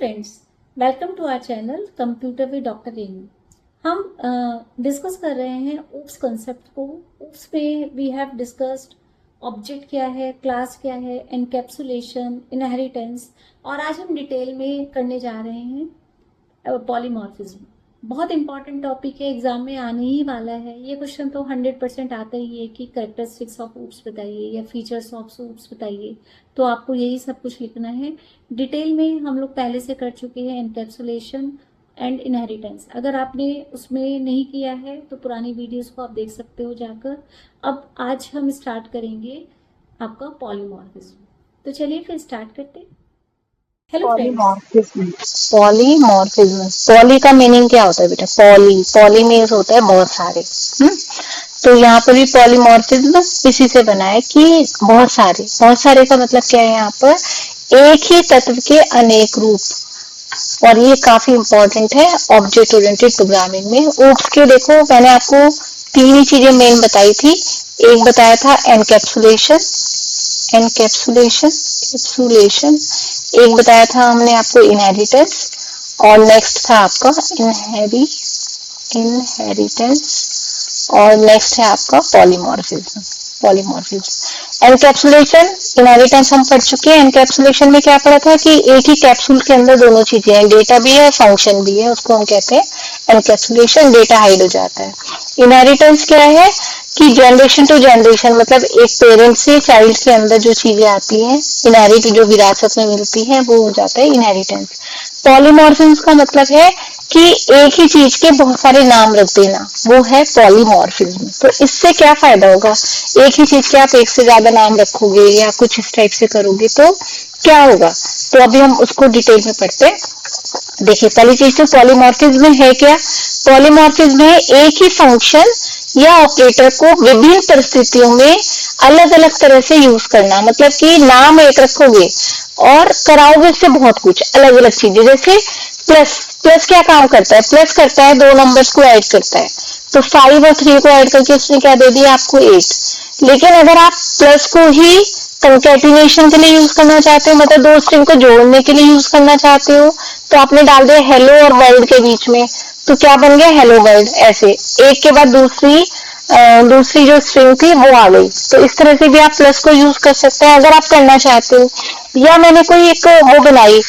Friends, welcome to our channel computer with doctor Renu. हम discuss कर रहे हैं ऊप्स कंसेप्ट को। ऊप्स में वी हैव डिस्कस्ड ऑब्जेक्ट क्या है, क्लास क्या है, एनकैप्सुलेशन, इनहेरिटेंस, और आज हम डिटेल में करने जा रहे हैं पॉलीमॉर्फिज्म। बहुत इंपॉर्टेंट टॉपिक है, एग्जाम में आने ही वाला है। ये क्वेश्चन तो 100% आता ही है कि कैरेक्टरिस्टिक्स ऑफ ऊप्स बताइए या फीचर्स ऑफ ऊप्स बताइए, तो आपको यही सब कुछ लिखना है। डिटेल में हम लोग पहले से कर चुके हैं एनकैप्सुलेशन एंड इनहेरिटेंस। अगर आपने उसमें नहीं किया है तो पुरानी वीडियोस को आप देख सकते हो जाकर। अब आज हम स्टार्ट करेंगे आपका पॉलीमॉर्फिज्म। तो चलिए फिर स्टार्ट करते हैं। Hello polymorphism. पॉलीमॉर्फिज्म, पॉली का मीनिंग क्या होता है बेटा? पॉली मीन्स होता है बहुत सारे। तो यहाँ पर भी पॉलीमॉर्फिज्म इसी से बना है कि बहुत सारे का मतलब क्या है? यहाँ पर एक ही तत्व के अनेक रूप, और ये काफी इंपॉर्टेंट है ऑब्जेक्ट ओरिएंटेड प्रोग्रामिंग में। ऊप्स के देखो, मैंने आपको तीन ही चीजें मेन बताई थी। एक बताया था एनकैप्सुलेशन, एक बताया था हमने आपको इनहेरिटेंस, और नेक्स्ट था आपका इनहेरिटेंस, और नेक्स्ट है आपका पॉलीमॉर्फिज्म। एनकैप्सुलेशन, इनहेरिटेंस हम पढ़ चुके हैं। एनकैप्सुलेशन में क्या पढ़ा था कि एक ही कैप्सूल के अंदर दोनों चीजें हैं, डेटा भी है, फंक्शन भी है, उसको हम कहते हैं एनकैप्सुलेशन। डेटा हाइड हो जाता है। इनहेरिटेंस क्या है कि जनरेशन टू जनरेशन, मतलब एक पेरेंट से चाइल्ड के अंदर जो चीजें आती हैं, इनहेरिट जो विरासत में मिलती हैं, वो हो जाता है इनहेरिटेंस। पॉलीमॉर्फिज्म का मतलब है कि एक ही चीज के बहुत सारे नाम रख देना, वो है पॉलीमॉर्फिज्म। तो इससे क्या फायदा होगा? एक ही चीज के आप एक से ज्यादा नाम रखोगे या कुछ इस टाइप से करोगे तो क्या होगा? तो अभी हम उसको डिटेल में पढ़ते हैं। देखिए, पहली चीज तो पॉलीमॉर्फिज्म है क्या? पॉलीमॉर्फिज्म है एक ही फंक्शन या ऑपरेटर को विभिन्न परिस्थितियों में अलग अलग तरह से यूज करना। मतलब कि नाम एक रखोगे और कराओगे इससे बहुत कुछ अलग अलग चीजें। जैसे प्लस क्या काम करता है? प्लस करता है दो नंबर्स को ऐड करता है, तो 5 और 3 को ऐड करके उसने क्या दे दिया आपको? 8। लेकिन अगर आप प्लस को ही कंकैटिनेशन के लिए यूज करना चाहते हो, मतलब दो स्ट्रिंग को जोड़ने के लिए यूज करना चाहते हो, तो आपने डाल दिया हेलो और वर्ल्ड के बीच में, तो क्या बन गया? Hello world. ऐसे एक के बाद दूसरी जो स्ट्रिंग थी वो आ गई। तो इस तरह से भी आप प्लस को यूज कर सकते हैं अगर आप करना चाहते हो। या मैंने कोई एक वो बनाई,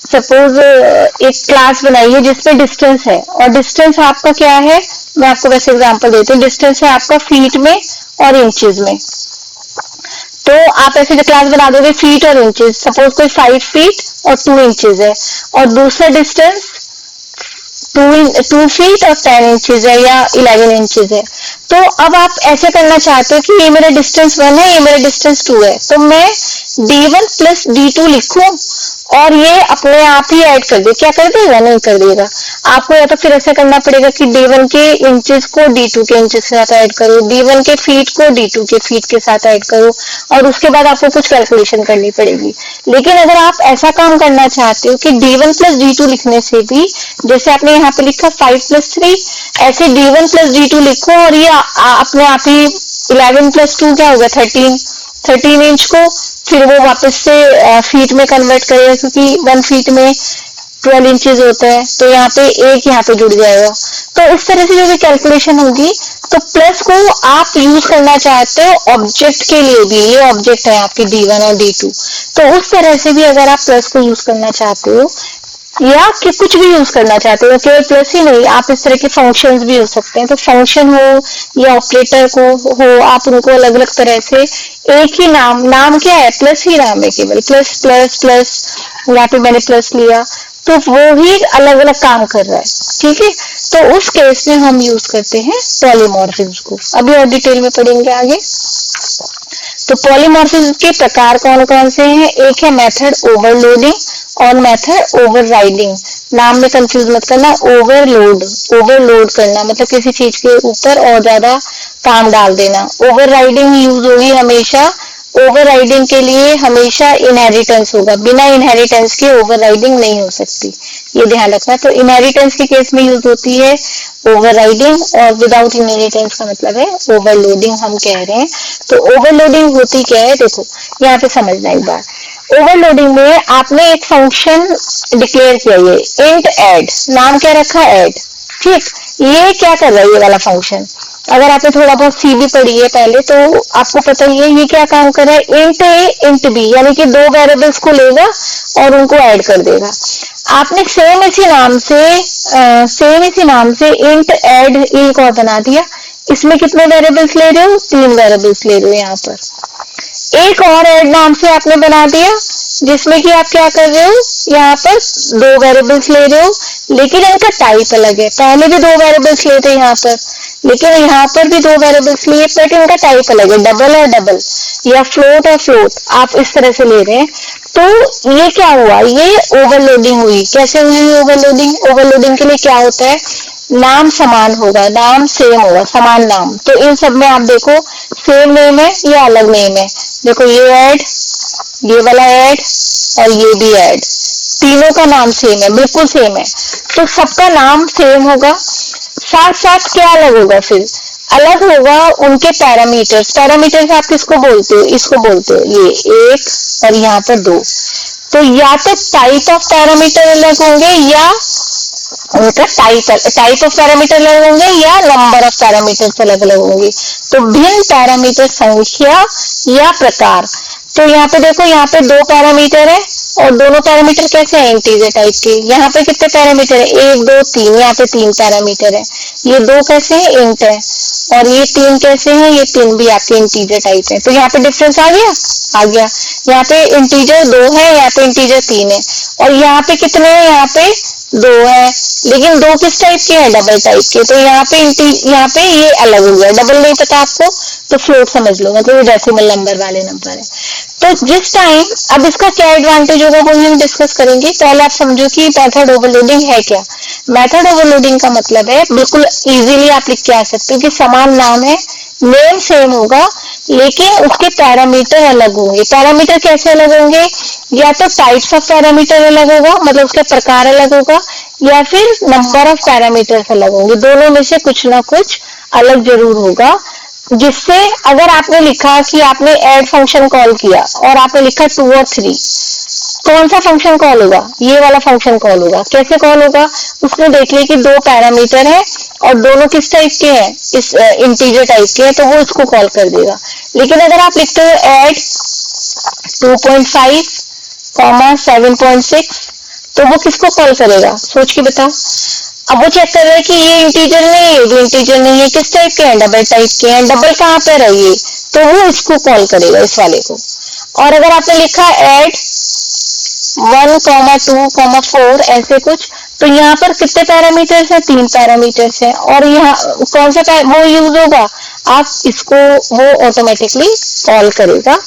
सपोज एक क्लास बनाई है जिसमें डिस्टेंस है, और डिस्टेंस आपका क्या है? मैं आपको वैसे एग्जांपल देती हूँ। डिस्टेंस है आपका फीट में और इंचेस में। तो आप ऐसे क्लास बना दोगे फीट और इंचेस। सपोज कोई 5 फीट और 2 इंचेस है, और दूसरा डिस्टेंस 2 फीट और 10 इंचेस है या 11 इंचेस है। तो अब आप ऐसे करना चाहते हो कि ये मेरा डिस्टेंस 1 है, ये मेरा डिस्टेंस 2 है, तो मैं d1 प्लस d2 लिखूं और ये अपने आप ही ऐड कर दे। क्या कर देगा? नहीं कर देगा। आपको या तो फिर ऐसा करना पड़ेगा कि d1 के इंचेस को d2 के इंचेस के साथ ऐड करो, d1 के फीट को d2 के फीट के साथ ऐड करो, और उसके बाद आपको कुछ कैलकुलेशन करनी पड़ेगी। लेकिन अगर आप ऐसा काम करना चाहते हो कि d1 प्लस d2 लिखने से भी, जैसे आपने यहाँ पे लिखा 5 प्लस 3, ऐसे d1 प्लस d2 लिखो और ये अपने आप ही 11 प्लस 2 क्या होगा? 13 इंच को फिर वो वापस से फीट में कन्वर्ट करेगा, क्योंकि 1 फीट में 12 इंचेस होता है, तो यहाँ पे एक यहाँ पे जुड़ जाएगा। तो इस तरह से जो भी कैलकुलेशन होगी, तो प्लस को आप यूज करना चाहते हो ऑब्जेक्ट के लिए भी। ये ऑब्जेक्ट है आपके d1 और d2, तो उस तरह से भी अगर आप प्लस को यूज करना चाहते हो या कि कुछ भी यूज करना चाहते हो, केवल प्लस ही नहीं, आप इस तरह के फंक्शंस भी हो सकते हैं। तो फंक्शन हो या ऑपरेटर को हो, आप उनको अलग अलग तरह से एक ही नाम क्या है? प्लस ही नाम है, केवल प्लस प्लस प्लस। यहाँ पे मैंने प्लस लिया तो वो ही अलग अलग काम कर रहा है। ठीक है, तो उस केस में हम यूज करते हैं पॉलीमॉर्फिज्म को। अभी और डिटेल में पढ़ेंगे आगे। तो पॉलीमॉर्फिज्म के प्रकार कौन कौन से हैं? एक है मेथड ओवरलोडिंग और मेथड ओवरराइडिंग। नाम में कंफ्यूज मत करना। ओवरलोड करना मतलब किसी चीज के ऊपर और ज्यादा काम डाल देना। ओवरराइडिंग यूज होगी हमेशा, ओवरराइडिंग के लिए हमेशा इनहेरिटेंस होगा, बिना इनहेरिटेंस के ओवरराइडिंग नहीं हो सकती, ये ध्यान रखना। तो इनहेरिटेंस के केस में यूज होती है ओवरराइडिंग, और विदाउट इनहेरिटेंस का मतलब है ओवरलोडिंग हम कह रहे हैं। तो ओवरलोडिंग होती क्या है? देखो यहाँ पे समझना एक बार। ओवरलोडिंग में आपने एक फंक्शन डिक्लेयर किया, ये इंट ऐड, नाम क्या रखा, ऐड। ठीक, ये क्या कर रहा है ये वाला फंक्शन, अगर आपने थोड़ा बहुत सी भी पढ़ी है पहले तो आपको पता ही है ये क्या काम कर रहा है, इंट ए इंट बी, यानी कि दो वेरिएबल्स को लेगा और उनको ऐड कर देगा। आपने सेम इसी नाम से इंट ऐड एक और बना दिया, इसमें कितने वेरिएबल्स ले रहे हो, 3 वेरिएबल्स ले रहे हो। यहाँ पर एक और ऐड नाम से आपने बना दिया, जिसमें कि आप क्या कर रहे हो, यहाँ पर 2 वेरिएबल्स ले रहे हो, लेकिन इनका टाइप अलग है। पहले भी 2 वेरिएबल्स लिए थे यहाँ पर, लेकिन यहाँ पर भी 2 वेरिएबल्स लिए, बट इनका टाइप अलग है, डबल और डबल, या फ्लोट और फ्लोट, आप इस तरह से ले रहे हैं। तो ये क्या हुआ, ये ओवरलोडिंग हुई। कैसे हुई ओवरलोडिंग, ओवरलोडिंग के लिए क्या होता है, नाम समान होगा, नाम सेम होगा, समान नाम। तो इन सब में आप देखो सेम नेम है या अलग नेम है, देखो ये ऐड, ये वाला ऐड और ये भी ऐड, तीनों का नाम सेम है, बिल्कुल सेम है, तो सबका नाम सेम होगा। साथ साथ क्या अलग होगा, फिर अलग होगा उनके पैरामीटर्स। पैरामीटर्स आप किसको बोलते हो, इसको बोलते हो, ये 1 और यहाँ पर 2। तो या तो टाइप ऑफ पैरामीटर अलग होंगे, या उनका टाइप ऑफ पैरामीटर अलग होंगे, या नंबर ऑफ पैरामीटर अलग अलग होंगे। तो भिन्न पैरामीटर संख्या या प्रकार। तो यहाँ पे देखो, यहाँ पे 2 पैरामीटर है और दोनों पैरामीटर कैसे हैं, इंटीजर टाइप के। यहाँ पे कितने पैरामीटर है, 1 2 3, यहाँ पे 3 पैरामीटर है। ये 2 कैसे है, इंट है, और ये 3 कैसे हैं, ये 3 भी आपके इंटीजर टाइप है। तो यहाँ पे डिफरेंस आ गया, आ गया। यहाँ पे इंटीजर 2 है, यहाँ पे इंटीजर 3 है, और यहाँ पे कितने हैं, यहाँ पे 2 है, लेकिन 2 किस टाइप के हैं, डबल टाइप के। तो यहाँ पे ये अलग हो गया, डबल नहीं पता आपको तो फ्लोट समझ लो, मतलब डेसिमल नंबर वाले नंबर है। तो जिस टाइम, अब इसका क्या एडवांटेज होगा वो हम डिस्कस करेंगे। पहले आप समझो कि मेथड ओवरलोडिंग है क्या। मेथड ओवरलोडिंग का मतलब है, बिल्कुल इजीली आप लिख के आ सकते हो कि समान नाम है, नेम सेम होगा, लेकिन उसके पैरामीटर अलग होंगे। पैरामीटर कैसे अलग होंगे, या तो टाइप्स ऑफ पैरामीटर अलग होगा, मतलब उसका प्रकार अलग होगा, या फिर नंबर ऑफ पैरामीटर्स अलग होंगे। दोनों में से कुछ ना कुछ अलग जरूर होगा। जिससे अगर आपने लिखा कि आपने ऐड फंक्शन कॉल किया और आपने लिखा 2 और 3, कौन सा फंक्शन कॉल होगा, ये वाला फंक्शन कॉल होगा। कैसे कॉल होगा, उसने देख लिया कि 2 पैरामीटर है और दोनों किस टाइप के हैं, इस इंटीजर टाइप के हैं, तो वो इसको कॉल कर देगा। लेकिन अगर आप लिखते हो ऐड 2.5 7.6, तो वो किसको कॉल करेगा, सोच के बताओ। अब वो चेक कर रहा है कि ये इंटीजर नहीं है, ये भी इंटीजर नहीं है, किस टाइप के हैं, डबल टाइप के हैं, डबल कहाँ पे है ये, तो वो इसको कॉल करेगा, इस वाले को। और अगर आपने लिखा ऐड 1, 2, 4 ऐसे कुछ, तो यहाँ पर कितने पैरामीटर्स है, 3 पैरामीटर्स है, और यहाँ कौन सा वो यूज होगा, आप इसको वो ऑटोमेटिकली कॉल करेगा।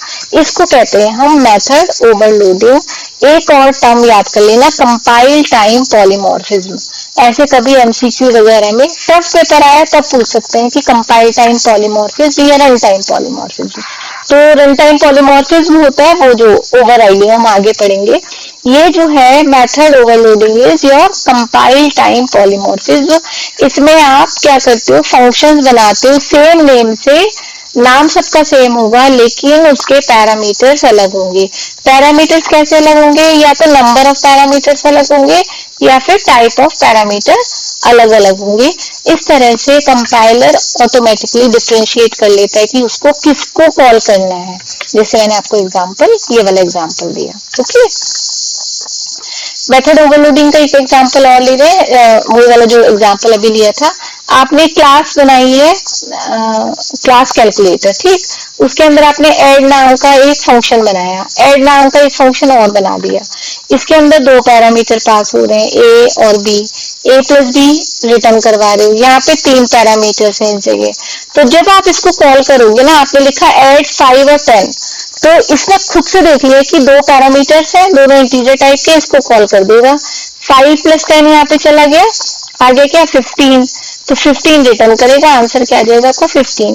इसको कहते हैं हम मेथड ओवरलोडिंग। एक और टर्म याद कर लेना, कंपाइल टाइम पॉलीमॉर्फिज्म। ऐसे कभी एमसीक्यू वगैरह में टफ पेपर आया तब पूछ सकते हैं कि कंपाइल टाइम पॉलीमॉर्फिज्म या रन टाइम पॉलीमॉर्फिज्म। तो रन टाइम पॉलीमॉर्फिज्म होता है वो जो ओवरराइडिंग हम आगे पढ़ेंगे। ये जो है method overloading is your compile time polymorphism. इसमें आप क्या करते हो, फंक्शंस बनाते हो सेम नेम से, नाम सबका सेम होगा लेकिन उसके पैरामीटर्स अलग होंगे। पैरामीटर्स कैसे अलग होंगे, या तो नंबर ऑफ पैरामीटर्स अलग होंगे या फिर टाइप ऑफ पैरामीटर अलग अलग होंगे। इस तरह से कंपाइलर ऑटोमेटिकली डिफरेंशिएट कर लेता है कि उसको किसको कॉल करना है। जैसे मैंने आपको एग्जांपल, ये वाला एग्जांपल दिया। ओके, मेथड ओवरलोडिंग का एक एग्जांपल और ले रहे हैं, वही वाला जो एग्जांपल अभी लिया था। आपने क्लास बनाई है, क्लास कैलकुलेटर, ठीक, उसके अंदर आपने ऐड नाम का एक फंक्शन बनाया, ऐड नाम का एक फंक्शन और बना दिया। इसके अंदर 2 पैरामीटर पास हो रहे हैं, ए और बी, ए प्लस बी रिटर्न करवा रहे हो। यहाँ पे 3 पैरामीटर्स हैं इस जगह। तो जब आप इसको कॉल करोगे ना, आपने लिखा ऐड 5 और 10, तो इसने खुद से देख लिया कि 2 पैरामीटर्स हैं, दोनों इंटीजर टाइप के, इसको कॉल कर देगा। 5 + 10 यहाँ पे चला गया, आगे क्या 15, तो 15 रिटर्न करेगा। आंसर क्या आ जाएगा आपको 15।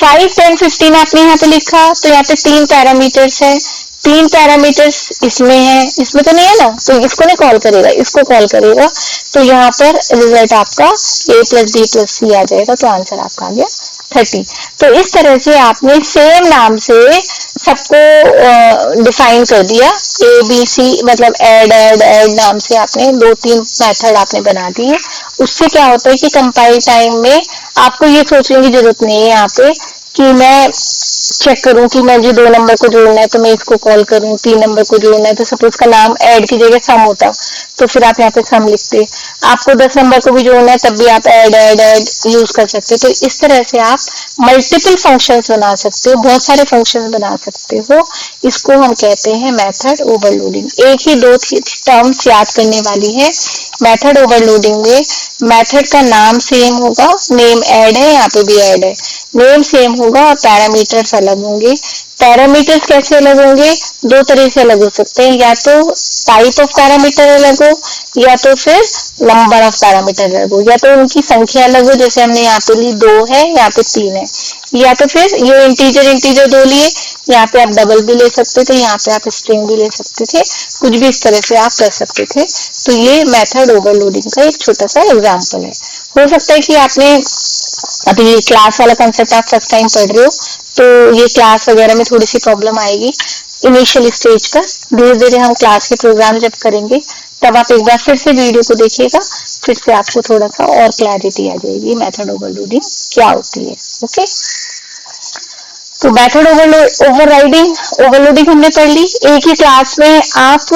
5, 10, 15 आपने यहाँ पे लिखा, तो यहाँ पे 3 पैरामीटर्स है, 3 पैरामीटर्स इसमें है, इसमें तो नहीं है ना, तो इसको नहीं कॉल करेगा, इसको कॉल करेगा। तो यहाँ पर रिजल्ट आपका a + b + c आ जाएगा। तो आंसर आपका आ गया 30। तो इस तरह से आपने सेम नाम से सबको डिफाइन कर दिया, ए बी सी मतलब ऐड ऐड ऐड नाम से आपने 2-3 मेथड आपने बना दिए। उससे क्या होता है कि कंपाइल टाइम में आपको ये सोचने की जरूरत नहीं है यहाँ पे कि मैं चेक करूं कि मुझे 2 नंबर को जोड़ना है तो मैं इसको कॉल करूं, 3 नंबर को जोड़ना है तो सपोज का नाम ऐड की जगह सम होता तो फिर आप यहाँ पे सम लिखते, आपको 10 नंबर को भी जोड़ना है तब भी आप ऐड ऐड ऐड यूज कर सकते हो। तो इस तरह से आप मल्टीपल फंक्शंस बना सकते हो, बहुत सारे फंक्शंस बना सकते हो। इसको हम कहते हैं मेथड ओवरलोडिंग। एक ही दो टर्म्स याद करने वाली है। मेथड ओवरलोडिंग में मेथड का नाम सेम होगा, नेम ऐड है, यहाँ पे भी ऐड है, नेम सेम होगा और पैरामीटर्स अलग होंगे। पैरामीटर्स कैसे अलग होंगे? 2 तरह से अलग हो सकते हैं, या तो टाइप ऑफ पैरामीटर अलग हो या तो फिर नंबर ऑफ पैरामीटर अलग हो, या तो उनकी संख्या अलग हो, जैसे हमने यहाँ पे ली 2 है, यहाँ पे 3 है, या तो फिर ये इंटीजर इंटीजर 2 लिए, यहाँ पे आप डबल भी ले सकते थे, यहाँ पे आप स्ट्रिंग भी ले सकते थे, कुछ भी इस तरह से आप कर सकते थे। तो ये मेथड ओवरलोडिंग का एक छोटा सा एग्जाम्पल है। हो सकता है कि आपने अभी क्लास वाला कंसेप्ट आप फर्स्ट टाइम पढ़ रहे हो तो ये क्लास वगैरह में थोड़ी सी प्रॉब्लम आएगी इनिशियल स्टेज पर। धीरे धीरे हम क्लास के प्रोग्राम जब करेंगे तब आप एक बार फिर से वीडियो को देखिएगा, फिर से आपको थोड़ा सा और क्लैरिटी आ जाएगी मेथड ओवरलोडिंग क्या होती है। ओके, तो मेथड ओवरलोडिंग हमने पढ़ ली। एक ही क्लास में आप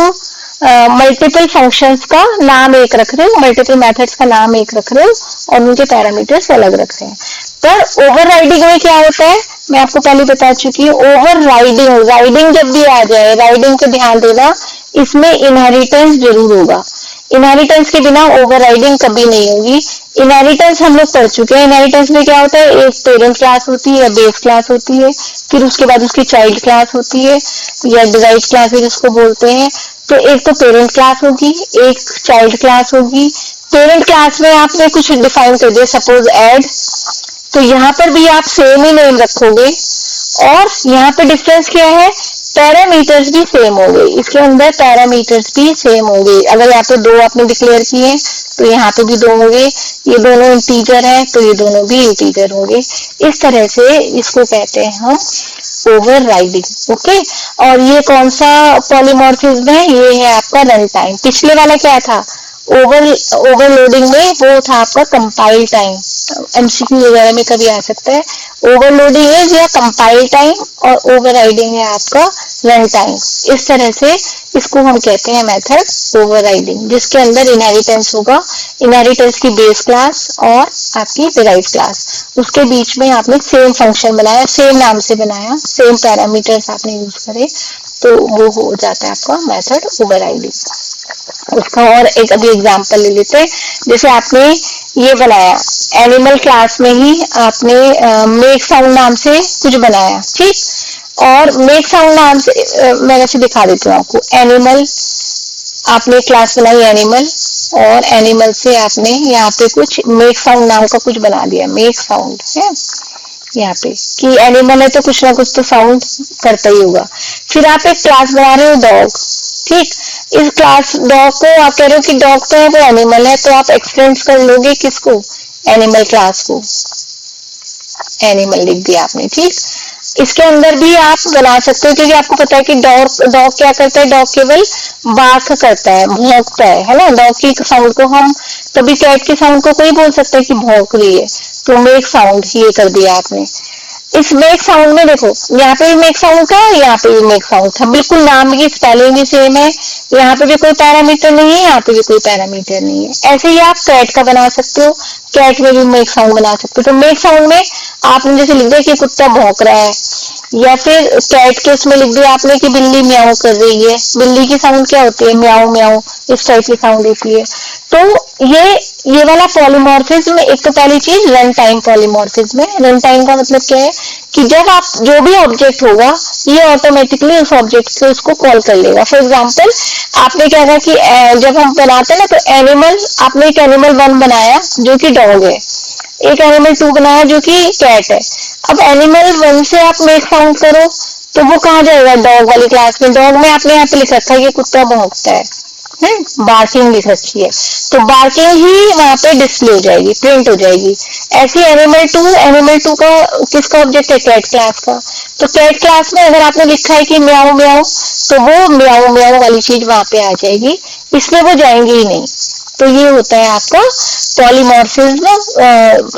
मल्टीपल फंक्शंस का नाम एक रख रहे हो, मल्टीपल मेथड्स का नाम एक रख रहे हो और उनके पैरामीटर्स अलग रख रहे हैं। पर ओवरराइडिंग में क्या होता है, मैं आपको पहले बता चुकी हूँ। ओवरराइडिंग, राइडिंग जब भी आ जाए, राइडिंग पे ध्यान देना, इसमें इनहेरिटेंस जरूर होगा। इनहेरिटेंस के बिना ओवरराइडिंग कभी नहीं होगी। इनहेरिटेंस हम लोग पढ़ चुके हैं। इनहेरिटेंस में क्या होता है, एक पेरेंट क्लास होती है, बेस क्लास होती है, फिर उसके बाद उसकी चाइल्ड क्लास होती है या डिराइव्ड क्लास भी जिसको बोलते हैं। तो एक तो पेरेंट क्लास होगी, एक चाइल्ड क्लास होगी। पेरेंट क्लास में आपने कुछ डिफाइन कर दिया, सपोज ऐड, तो यहाँ पर भी आप सेम ही नेम रखोगे और यहाँ पे डिफरेंस क्या है, पैरामीटर्स भी सेम होंगे, इसके अंदर पैरामीटर्स भी सेम होंगे। अगर यहाँ पे 2 आपने डिक्लेयर किए तो यहाँ पे भी 2 होंगे, ये दोनों इंटीजर है तो ये दोनों भी इंटीजर होंगे। इस तरह से इसको कहते हैं हम ओवरराइडिंग। ओके, और ये कौन सा पॉलीमॉर्फिज्म है, ये है आपका रन टाइम। पिछले वाला क्या था, ओवरलोडिंग में वो था आपका कंपाइल टाइम, एमसीक्यू वगैरह में कभी आ सकता है। ओवरलोडिंग है या कंपाइल टाइम और ओवरराइडिंग है आपका रन टाइम। इस तरह से इसको हम कहते हैं मेथड ओवरराइडिंग, जिसके अंदर इनहेरिटेंस होगा, इनहेरिटेंस की बेस क्लास और आपकी डिराइव्ड क्लास, उसके बीच में आपने सेम फंक्शन बनाया, सेम नाम से बनाया, सेम पैरामीटर्स आपने यूज करे, तो वो हो जाता है आपका मेथड ओवरराइडिंग। उसका और एक अभी एग्जांपल ले लेते हैं। जैसे आपने ये बनाया, एनिमल क्लास में ही आपने मेक साउंड नाम से कुछ बनाया, ठीक, और मेक साउंड नाम से मैं वैसे दिखा देती हूँ आपको। एनिमल आपने क्लास बनाई एनिमल, और एनिमल से आपने यहाँ पे कुछ मेक साउंड नाम का कुछ बना दिया, मेक साउंड है यहाँ पे, कि एनिमल है तो कुछ ना कुछ तो साउंड करता ही होगा। फिर आप एक क्लास बना रहे हो डॉग, ठीक, इस क्लास डॉग को आप कह रहे हो कि डॉग तो है वो एनिमल है, तो आप एक्सटेंड कर लोगे किसको, एनिमल क्लास को, एनिमल लिख दिया आपने, ठीक। इसके अंदर भी आप बना सकते हो, क्योंकि आपको पता है कि डॉग क्या करता है, डॉग केवल बार्क करता है, भौंकता है ना। डॉग की साउंड को हम कभी कैट की साउंड को कोई बोल सकता है कि भौंक रही है, तो मेक साउंड ये कर दिया आपने। इस मेक साउंड में देखो, यहाँ पे भी मेक साउंड था, यहाँ पे भी मेक साउंड था, बिल्कुल नाम की स्पेलिंग भी सेम है, यहाँ पे भी कोई पैरामीटर नहीं है, यहाँ पे भी कोई पैरामीटर नहीं है। ऐसे ही आप कैट का बना सकते हो, कैट में भी मेक साउंड बना सकते हो। तो मेक साउंड में आपने जैसे लिख दिया कि कुत्ता भौंक रहा है, या फिर कैट के उसमें लिख दिया आपने कि बिल्ली म्याऊ कर रही है। बिल्ली की साउंड क्या होती है, म्याऊ म्याऊ, इस टाइप की साउंड होती है। तो ये वाला पॉलीमॉर्फिज्म, एक तो पहली चीज रन टाइम पॉलीमॉर्फिज्म है। रन टाइम का मतलब क्या है कि जब आप जो भी ऑब्जेक्ट होगा ये ऑटोमेटिकली उस ऑब्जेक्ट से उसको कॉल कर लेगा। फॉर एग्जांपल आपने क्या कहा कि जब हम बनाते हैं ना, तो एनिमल, आपने एक एनिमल 1 बनाया जो कि डॉग है, एक एनिमल 2 बनाया जो कि कैट है। अब एनिमल 1 से आप मेक साउंड करो तो वो कहाँ जाएगा, डॉग वाली क्लास में। डॉग में आपने यहाँ पे लिख रखा है कि कुत्ता भौंकता है, बार्किंग लिख रखी है, तो बार्किंग ही वहां पे डिस्प्ले हो जाएगी, प्रिंट हो जाएगी। ऐसे एनिमल टू का किसका ऑब्जेक्ट है, कैट क्लास का। तो कैट क्लास में अगर आपने लिखा है कि म्याऊ म्याऊ, तो वो म्याऊ म्याऊ वाली चीज वहां पे आ जाएगी, इसमें वो जाएंगे ही नहीं। तो ये होता है आपका पॉलीमॉर्फिज्म,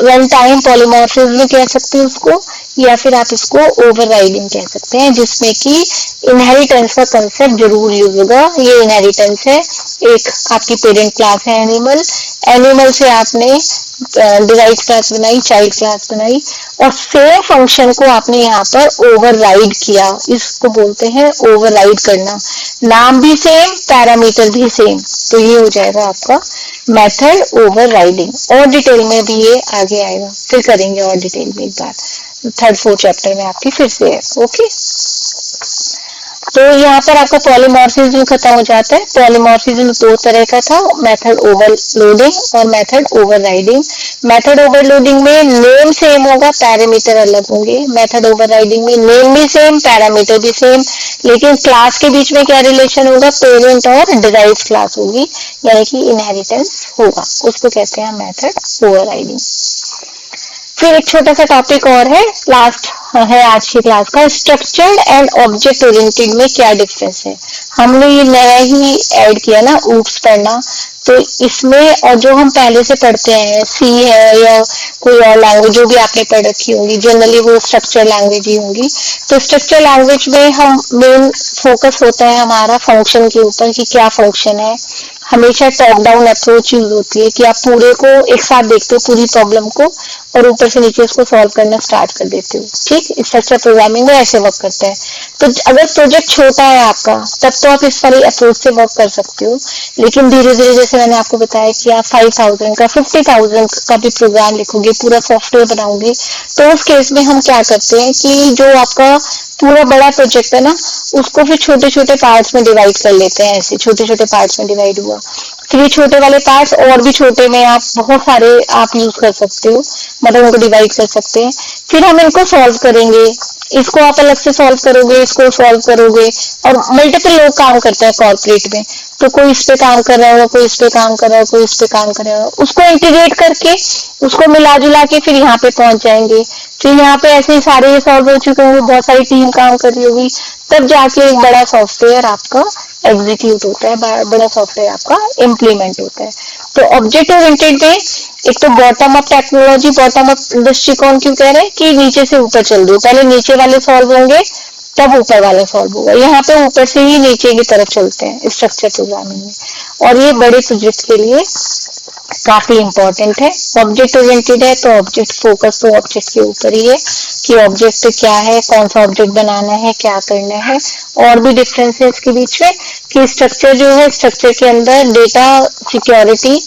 रन टाइम पॉलीमॉर्फिज्म कह सकते हैं उसको, या फिर आप इसको ओवरराइडिंग कह सकते हैं, जिसमें कि इनहेरिटेंस का कंसेप्ट जरूर यूज होगा। ये इनहेरिटेंस है, एक आपकी पेरेंट क्लास है एनिमल, एनिमल से आपने डिराइव क्लास बनाई, चाइल्ड क्लास बनाई, और सेम फंक्शन को आपने यहाँ पर ओवरराइड किया, इसको बोलते हैं ओवरराइड करना। नाम भी सेम, पैरामीटर भी सेम, तो ये हो जाएगा आपका मेथड ओवरराइडिंग। और डिटेल में भी ये आगे आएगा, फिर करेंगे और डिटेल में एक बार, थर्ड फोर्थ चैप्टर में आपकी फिर से है। ओके, तो यहाँ पर आपका पॉलीमॉर्फिज्म खत्म हो जाता है। पॉलीमॉर्फिज्म दो तरह का था, मेथड ओवरलोडिंग और मेथड ओवरराइडिंग। मेथड ओवरलोडिंग में नेम सेम होगा, पैरामीटर अलग होंगे। मेथड ओवरराइडिंग में नेम भी सेम, पैरामीटर भी सेम, लेकिन क्लास के बीच में क्या रिलेशन होगा, पेरेंट और डिराइव्ड क्लास होगी, यानी कि इनहेरिटेंस होगा, उसको कहते हैं मेथड ओवरराइडिंग। फिर एक छोटा सा टॉपिक और है, लास्ट है आज की क्लास का, स्ट्रक्चर्ड एंड ऑब्जेक्ट ओरिएंटेड में क्या डिफरेंस है। हमने ये नया ही ऐड किया ना, ऊप्स पढ़ना, तो इसमें और जो हम पहले से पढ़ते हैं, सी है या कोई और लैंग्वेज जो भी आपने पढ़ रखी होगी, जनरली वो स्ट्रक्चर लैंग्वेज ही होंगी। तो स्ट्रक्चर लैंग्वेज में हम मेन फोकस होता है हमारा फंक्शन के ऊपर कि क्या फंक्शन है। हमेशा टॉप डाउन अप्रोच यूज होती है कि आप पूरे को एक साथ देखते हो, पूरी प्रॉब्लम को, और ऊपर से नीचे उसको सॉल्व करना स्टार्ट कर देते हो। ठीक, स्ट्रक्चर प्रोग्रामिंग में ऐसे वर्क करता है। तो अगर प्रोजेक्ट छोटा है आपका, तब तो आप इस वाली अप्रोच से वर्क कर सकते हो, लेकिन धीरे धीरे जैसे मैंने आपको बताया कि आप 5000 का 50,000 का भी प्रोग्राम लिखोगे, पूरा सॉफ्टवेयर बनाओगे, तो उस केस में हम क्या करते हैं कि जो आपका पूरा बड़ा प्रोजेक्ट है ना, उसको फिर छोटे छोटे पार्ट्स में डिवाइड कर लेते हैं। ऐसे छोटे छोटे पार्ट्स में डिवाइड हुआ, फिर ये छोटे वाले पार्ट्स और भी छोटे में आप बहुत सारे आप यूज कर सकते हो, मतलब उनको डिवाइड कर सकते हैं। फिर हम इनको सॉल्व करेंगे, इसको आप अलग से सॉल्व करोगे, इसको सॉल्व करोगे, और मल्टीपल लोग काम करते हैं कॉर्पोरेट में, तो कोई इस पे काम कर रहा होगा, कोई इस पे काम कर रहा होगा, कोई इस पे काम कर रहा होगा, उसको इंटीग्रेट करके उसको मिला जुला के फिर यहाँ पे पहुंच जाएंगे। फिर यहाँ पे ऐसे ही सारे सॉल्व हो चुके होंगे, बहुत सारी टीम काम कर रही होगी, तब जाके एक बड़ा सॉफ्टवेयर आपका एग्जीक्यूट होता है, बड़ा सॉफ्टवेयर आपका इम्प्लीमेंट होता है। तो ऑब्जेक्ट ओरिएंटेड में एक तो bottom up technology, bottom up दृष्टिकोण क्यों कह रहे हैं कि नीचे से ऊपर चल दो, पहले नीचे वाले सॉल्व होंगे तब ऊपर वाला सॉल्व होगा। यहाँ पे ऊपर से ही नीचे की तरफ चलते हैं स्ट्रक्चर प्रोग्रामिंग में, और ये बड़े प्रोजेक्ट के लिए काफी इंपॉर्टेंट है। ऑब्जेक्ट ओरिएंटेड है तो ऑब्जेक्ट फोकस तो ऑब्जेक्ट के ऊपर ही है कि ऑब्जेक्ट क्या है, कौन सा ऑब्जेक्ट बनाना है, क्या करना है। और भी डिफरेंस है इसके बीच में कि स्ट्रक्चर जो है, स्ट्रक्चर के अंदर डेटा सिक्योरिटी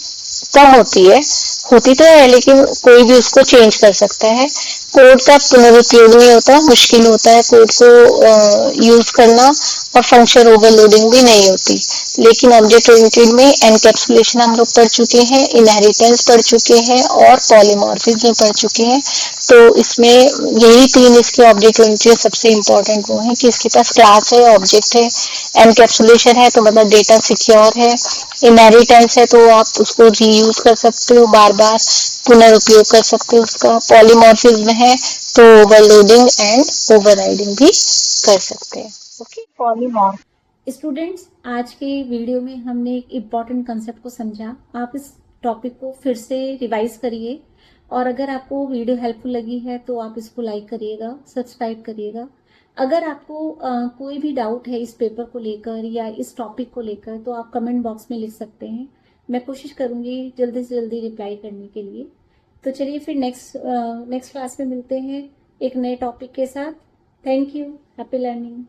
कम होती तो है, लेकिन कोई भी उसको चेंज कर सकता है। कोड का पुनरुपयोग नहीं होता, मुश्किल होता है कोड को यूज करना, और फंक्शन ओवरलोडिंग भी नहीं होती। लेकिन ऑब्जेक्ट ओरिएंटेड में एनकैप्सुलेशन हम लोग पढ़ चुके हैं, इनहेरिटेंस पढ़ चुके हैं, और पॉलीमॉर्फिज्म पढ़ चुके हैं। तो इसमें यही तीन इसके ऑब्जेक्ट ओरिएंटेड सबसे इंपॉर्टेंट वो है कि इसके पास क्लास है, ऑब्जेक्ट है, एनकैप्सुलेशन है तो मतलब डेटा सिक्योर है, इनहेरिटेंस है तो आप उसको रीयूज कर सकते हो, बार बार पुनरुपयोग कर सकते हो उसका। पॉलीमॉर्फिज्म है तो ओवरलोडिंग एंड ओवरराइडिंग भी कर सकते हैं। Okay, polymorph. स्टूडेंट्स, आज के वीडियो में हमने एक इम्पॉर्टेंट कंसेप्ट को समझा। आप इस टॉपिक को फिर से रिवाइज करिए, और अगर आपको वीडियो हेल्पफुल लगी है तो आप इसको लाइक करिएगा, सब्सक्राइब करिएगा। अगर आपको कोई भी डाउट है इस पेपर को लेकर या इस टॉपिक को लेकर, तो आप कमेंट बॉक्स में लिख सकते हैं। मैं कोशिश करूंगी जल्दी से जल्दी रिप्लाई करने के लिए। तो चलिए फिर नेक्स्ट क्लास में मिलते हैं एक नए टॉपिक के साथ। Thank you, happy learning.